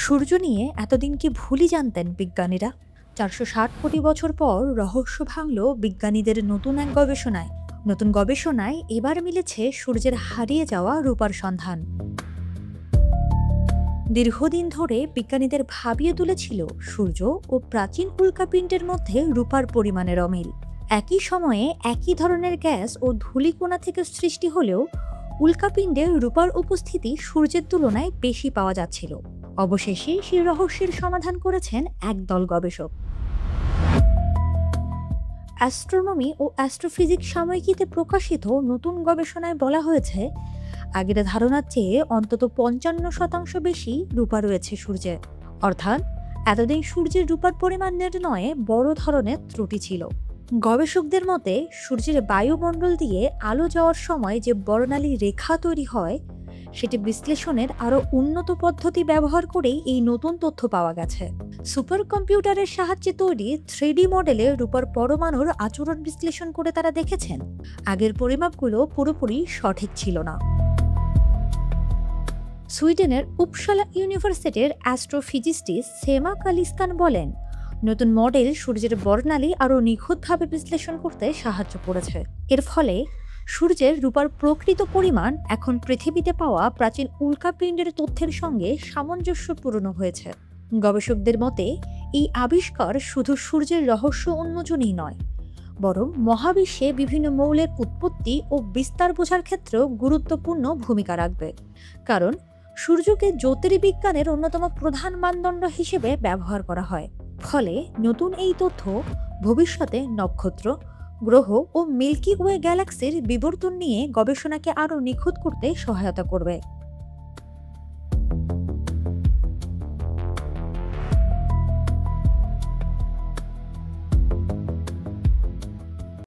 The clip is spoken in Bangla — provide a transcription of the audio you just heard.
সূর্য নিয়ে এতদিন কি ভুলই জানতেন বিজ্ঞানীরা? ৪৬০ কোটি বছর পর রহস্য ভাঙল বিজ্ঞানীদের নতুন গবেষণায় এবার মিলেছে সূর্যের হারিয়ে যাওয়া রূপার সন্ধান। দীর্ঘদিন ধরে বিজ্ঞানীদের ভাবিয়ে তুলেছিল সূর্য ও প্রাচীন উল্কাপিণ্ডের মধ্যে রূপার পরিমাণের অমিল। একই সময়ে একই ধরনের গ্যাস ও ধূলিকণা থেকে সৃষ্টি হলেও উল্কাপিণ্ডে রূপার উপস্থিতি সূর্যের তুলনায় বেশি পাওয়া যাচ্ছিল। অবশেষে সেই রহস্যের সমাধান করেছেন একদল গবেষক। অ্যাস্ট্রোনমি ও অ্যাস্ট্রোফিজিক্স সাময়িকীতে প্রকাশিত নতুন গবেষণায় বলা হয়েছে, আগের ধারণার চেয়ে অন্তত ৫৫% বেশি রূপা রয়েছে সূর্যে। অর্থাৎ এতদিন সূর্যের রূপার পরিমাণ নির্ণয়ে বড় ধরনের ত্রুটি ছিল। গবেষকদের মতে সূর্যের বায়ুমণ্ডল দিয়ে আলো যাওয়ার সময় যে বর্ণালী রেখা তৈরি হয়, সেটি বিশ্লেষণের আরও উন্নত পদ্ধতি ব্যবহার করেই এই নতুন তথ্য পাওয়া গেছে। সুপার কম্পিউটারের সাহায্যে তৈরি 3D মডেলে রূপার পরমাণুর আচরণ বিশ্লেষণ করে তারা দেখেছেন আগের পরিমাপগুলো পুরোপুরি সঠিক ছিল না। সুইডেনের উপসালা ইউনিভার্সিটির অ্যাস্ট্রোফিজিস্ট সেমা কালিস্তান বলেন, নতুন মডেল সূর্যের বর্ণালী আরও নিখুঁতভাবে বিশ্লেষণ করতে সাহায্য করেছে। এর ফলে সূর্যের রূপার প্রকৃত পরিমাণ এখন পৃথিবীতে পাওয়া প্রাচীন উল্কাপিণ্ডের তথ্যের সঙ্গে সামঞ্জস্যপূর্ণ হয়েছে। গবেষকদের মতে এই আবিষ্কার শুধু সূর্যের রহস্য উন্মোচনই নয়, বরং মহাবিশ্বে বিভিন্ন মৌলের উৎপত্তি ও বিস্তার বোঝার ক্ষেত্রেও গুরুত্বপূর্ণ ভূমিকা রাখবে। কারণ সূর্যকে জ্যোতির্বিজ্ঞানের অন্যতম প্রধান মানদণ্ড হিসেবে ব্যবহার করা হয়। ফলে নতুন এই তথ্য ভবিষ্যতে নক্ষত্র, গ্রহ ও মিল্কি ওয়ে গ্যালাক্সির বিবর্তন নিয়ে গবেষণাকে আরও নিখুঁত করতে সহায়তা করবে।